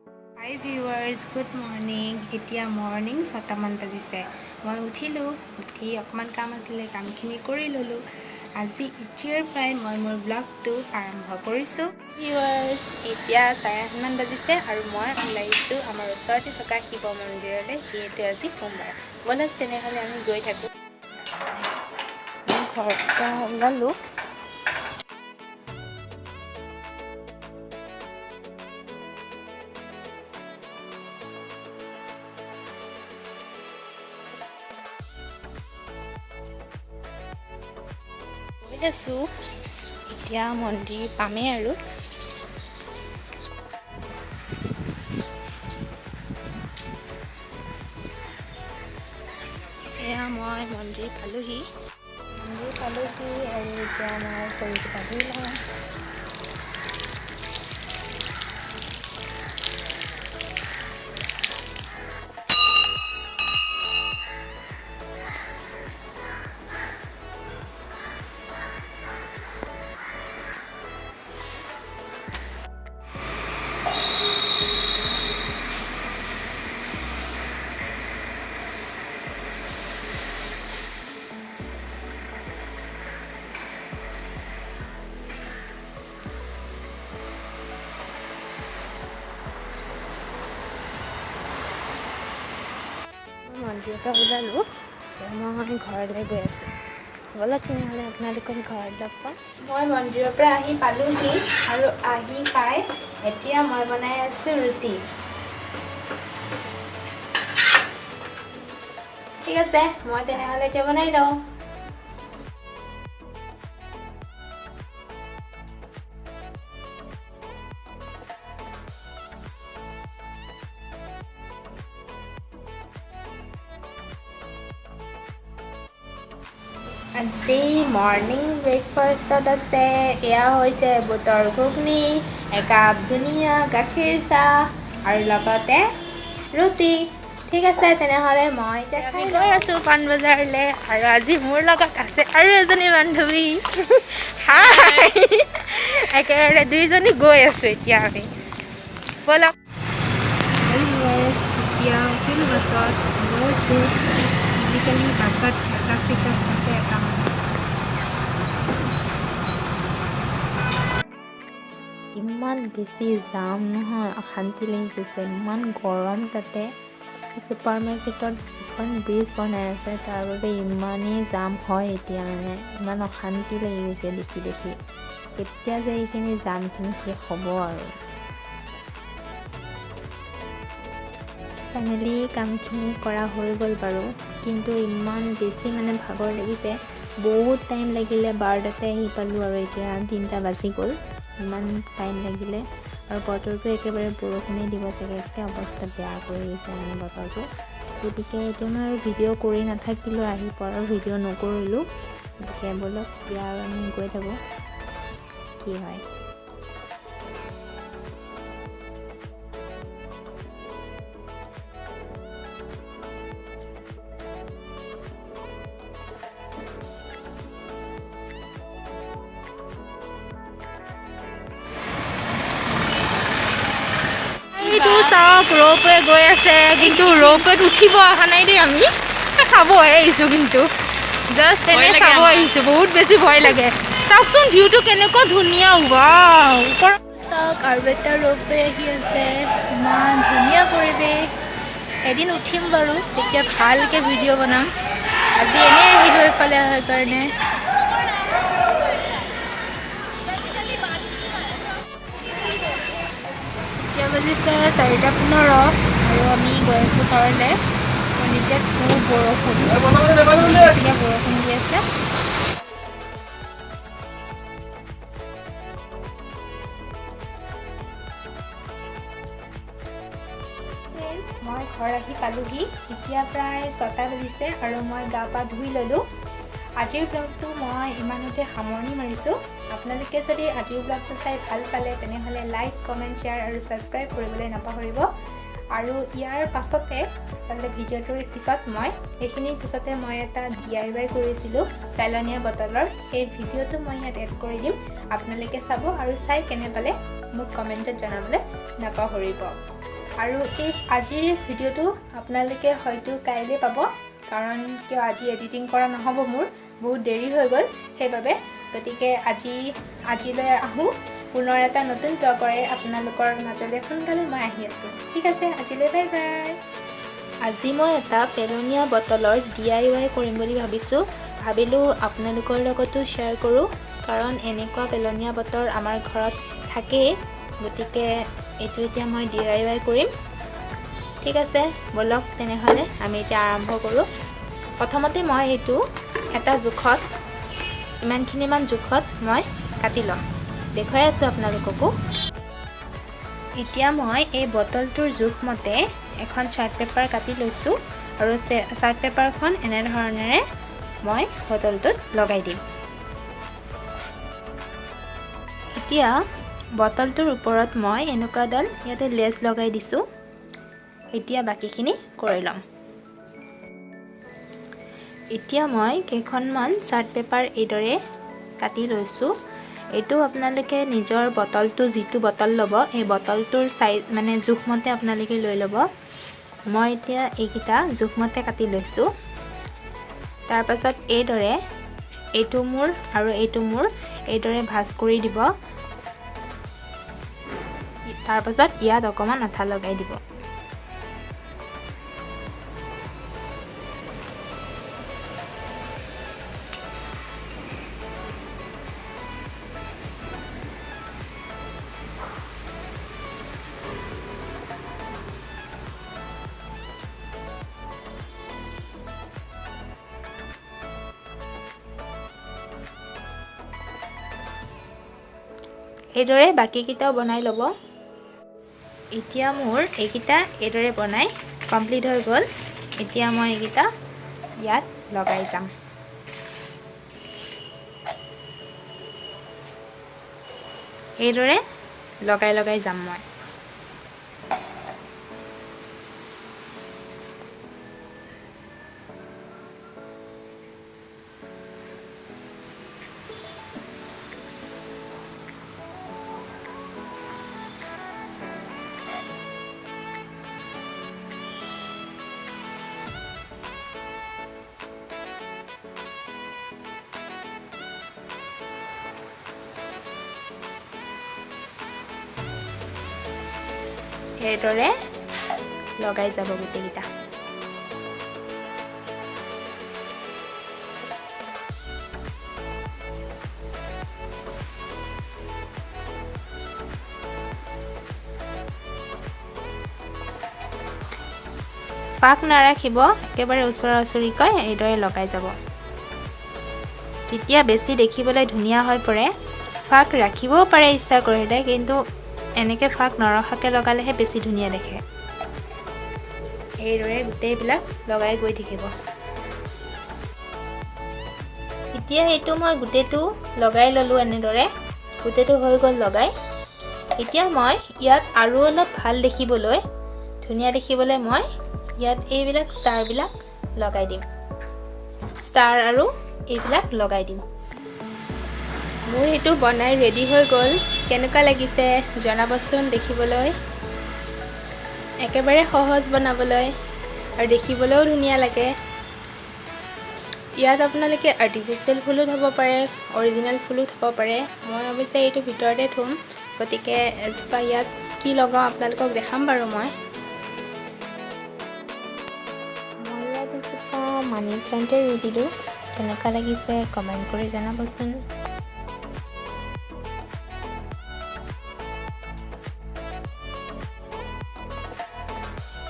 Hi viewers, good morning. এতিয়া morning 6টা মান বাজিছে। মই উঠিলোঁ, উঠি অকণমান কাম আছিলে, কামখিনি কৰি ল'লোঁ। আজি এতিয়াৰ পৰাই মই মোৰ ব্লগটো আৰম্ভ কৰিছোঁ। ভিউৱাৰ্ছ, এতিয়া 8:30 মান বাজিছে আৰু মই ওলাইছোঁ আমাৰ ওচৰতে থকা শিৱ মন্দিৰলৈ, যিহেতু আজি সোমবাৰ। ব'লক তেনেহ'লে আমি গৈ থাকোঁ। মই ঘৰৰ পৰা ওলালোঁ। গৈ আছোঁ, এতিয়া মন্দিৰ পামেই আৰু। এয়া মই মন্দিৰ পালোহি আৰু এতিয়া মই শৰীৰটো পাতি লওঁ। মন্দিৰৰ পৰা ওলালোঁ, মই ঘৰলৈ গৈ আছোঁ। ব'লক তেনেহ'লে আপোনালোকক ঘৰত লগ পাম। মই মন্দিৰৰ পৰা আহি পালোহি আৰু আহি পাই এতিয়া মই বনাই আছোঁ ৰুটি। ঠিক আছে, মই তেনেহ'লে এতিয়া বনাই লওঁ। আজি মৰ্নিং ব্ৰেকফাষ্টত আছে, এয়া হৈছে বুটৰ ঘুগনি, একাপ ধুনীয়া গাখীৰ চাহ আৰু লগতে ৰুটি। ঠিক আছে তেনেহ'লে মই এতিয়া খাই গৈ আছোঁ পাণবজাৰলৈ, আৰু আজি মোৰ লগত আছে আৰু এজনী বান্ধৱী। হাই, একেবাৰে দুইজনী গৈ আছোঁ এতিয়া আমি। ব'লক। এতিয়া উঠিলোঁ বাছত, গৈছোঁ। আজিকালি বাছত এটা চিটত থাকে এটা মানুহ। ইমান বেছি জাম নহয়, অশান্তি লাগি গৈছে, ইমান গৰম তাতে। ছুপাৰ মাৰ্কেটত যিখন ব্ৰিজ বনাই আছে তাৰ বাবে ইমানেই জাম হয় এতিয়া, মানে ইমান অশান্তি লাগি গৈছে দেখি দেখি। কেতিয়া যে এইখিনি জামখিনি শেষ হ'ব আৰু। ফাইনেলি কামখিনি কৰা হৈ গ'ল বাৰু, কিন্তু ইমান বেছি মানে ভাগৰ লাগিছে। বহুত টাইম লাগিলে, 12টাতে আহি পালোঁ আৰু এতিয়া 3টা বাজি গ'ল। ইমান টাইম লাগিলে আৰু বতৰটো একেবাৰে বৰষুণেই দিব চাগে, একে অৱস্থা বেয়া কৰি আহিছে মানে বতৰটো। গতিকে এতিয়া মই আৰু ভিডিঅ' কৰি নাথাকিলোঁ, আহি পৰা ভিডিঅ' নকৰিলোঁ। গতিকে ব'লক এতিয়া আৰু আমি গৈ থাকোঁ, কি হয়। চাওক, ৰ'পৱে গৈ আছে, কিন্তু ৰ'পৱেত উঠিব অহা নাই দেই, আমি চাব আহিছোঁ, কিন্তু জাষ্ট এনে চাব আহিছোঁ। বহুত বেছি ভয় লাগে। চাওকচোন ভিউটো কেনেকুৱা ধুনীয়া, ৱাও। চাওক আৰু এটা ৰ'পৱে আহি আছে, ইমান ধুনীয়া পৰিৱেশ। এদিন উঠিম বাৰু, তেতিয়া ভালকৈ ভিডিঅ' বনাম। আজি এনেই আহিলোঁ এইফালে অহাৰ কাৰণে। এতিয়া বাজিছে 4:15 আৰু আমি গৈ আছোঁ ঘৰলৈ। এতিয়া খুব বৰষুণ দি আছে। মই ঘৰ আহি পালোহি, এতিয়া প্ৰায় 6টা বাজিছে আৰু মই গা পা ধুই ল'লোঁ। আজিৰ ব্লগটো মই ইমানতে সামৰণি মাৰিছোঁ। আপোনালোকে যদি আজিৰ ব্লগটো চাই ভাল পালে তেনেহ'লে লাইক, কমেণ্ট, শ্বেয়াৰ আৰু ছাবস্ক্ৰাইব কৰিবলৈ নাপাহৰিব। আৰু ইয়াৰ পাছতে আচলতে ভিডিঅ'টোৰ পিছত এইখিনিৰ পিছতে মই এটা DIY কৰিছিলোঁ পেলনীয়া বটলৰ, সেই ভিডিঅ'টো মই ইয়াত এড কৰি দিম। আপোনালোকে চাব আৰু চাই কেনে পালে মোক কমেণ্টত জনাবলৈ নাপাহৰিব। আৰু এই আজিৰ ভিডিঅ'টো আপোনালোকে হয়তো কাইলৈ পাব কাৰণ কিয় আজি এডিটিং কৰা নহ'ব মোৰ বহুত দেৰি হৈ গ'ল সেইবাবে গতিকে আজিলৈ আহোঁ পুনৰ এটা নতুন ব্লগৰে আপোনালোকৰ মাজলৈ সোনকালে মই আহি আছোঁ ঠিক আছে আজিলৈ বাই বাই আজি মই এটা পেলনীয়া বটলৰ DIY কৰিম বুলি ভাবিলোঁ আপোনালোকৰ লগতো শ্বেয়াৰ কৰোঁ কাৰণ এনেকুৱা পেলনীয়া বটল আমাৰ ঘৰত থাকেই গতিকে এইটো এতিয়া মই DIY কৰিম ঠিক আছে বলক তেনেহলে আমি এতিয়া আৰম্ভ কৰোঁ প্ৰথমতে মই এইটো এটা জোখত ইমানখিনিমান জোখত মই কাটি লম দেখুৱাই আছোঁ আপোনালোককো এতিয়া মই এই বটলটোৰ জোখমতে এখন চাৰ্ট পেপাৰ কাটি লৈছোঁ আৰু চাৰ্ট পেপাৰখন এনে ধৰণেৰে মই বটলটোত লগাই দিম এতিয়া বটলটোৰ ওপৰত মই এনেকুৱাডাল ইয়াতে লেছ লগাই দিছোঁ এতিয়া বাকিখিনি কৰি ল'ম এতিয়া মই কেইখনমান চাৰ্ট পেপাৰ এইদৰে কাটি লৈছোঁ এইটো আপোনালোকে নিজৰ বটলটো যিটো বটল ল'ব এই বটলটোৰ সাইজ মানে জোখমতে আপোনালোকে লৈ ল'ব মই এতিয়া এইকেইটা জোখমতে কাটি লৈছোঁ তাৰ পাছত এইদৰে এইটো মোৰ আৰু এইটো মোৰ এইদৰে ভাঁজ কৰি দিব তাৰ পাছত ইয়াত অকমান আঠা লগাই দিব এইদৰে বাকি কিটাও বনাই ল'ব এতিয়া মোৰ এইকিটা এইদৰে বনাই কমপ্লিট হৈ গ'ল এতিয়া মই এইকিটা ইয়াত লগাই যাম এইদৰে লগাই যাম মই এইদৰে লগাই যাব গোটেইকেইটা ফাক নাৰাখিব একেবাৰে ওচৰা-ওচৰিকৈ এইদৰে লগাই যাব তেতিয়া বেছি দেখিবলৈ ধুনীয়া হৈ পৰে ফাক ৰাখিবও পাৰে ইচ্ছা কৰিলে কিন্তু এনেকে ফাক নৰখাকে লগালেহে বেছি ধুনীয়া দেখে এইদৰে গোটেইবিলাক লগাই গৈ থাকিব এতিয়া এইটো মই গোটেইটো লগাই ললো এনেদৰে গোটেইটো হৈ গ'ল লগাই এতিয়া মই ইয়াত আৰু অলপ ভাল দেখিবলৈ ধুনীয়া দেখিবলৈ মই ইয়াত এইবিলাক ষ্টাৰবিলাক লগাই দিম ষ্টাৰ আৰু এইবিলাক লগাই দিম মোৰ এইটো বনাই ৰেডি হৈ গ'ল কেনেকুৱা লাগিছে জনাবচোন দেখিবলৈ একেবাৰে সহজ বনাবলৈ আৰু দেখিবলৈও ধুনীয়া লাগে ইয়াত আপোনালোকে আৰ্টিফিচিয়েল ফুলো থ'ব পাৰে অৰিজিনেল ফুলো থ'ব পাৰে মই অৱশ্যে এইটো ভিতৰতে থ'ম গতিকে ইয়াত কি লগাওঁ আপোনালোকক দেখাম বাৰু মই ইয়াত মানি প্লাণ্টে ৰুই দিলোঁ কেনেকুৱা লাগিছে কমেণ্ট কৰি জনাবচোন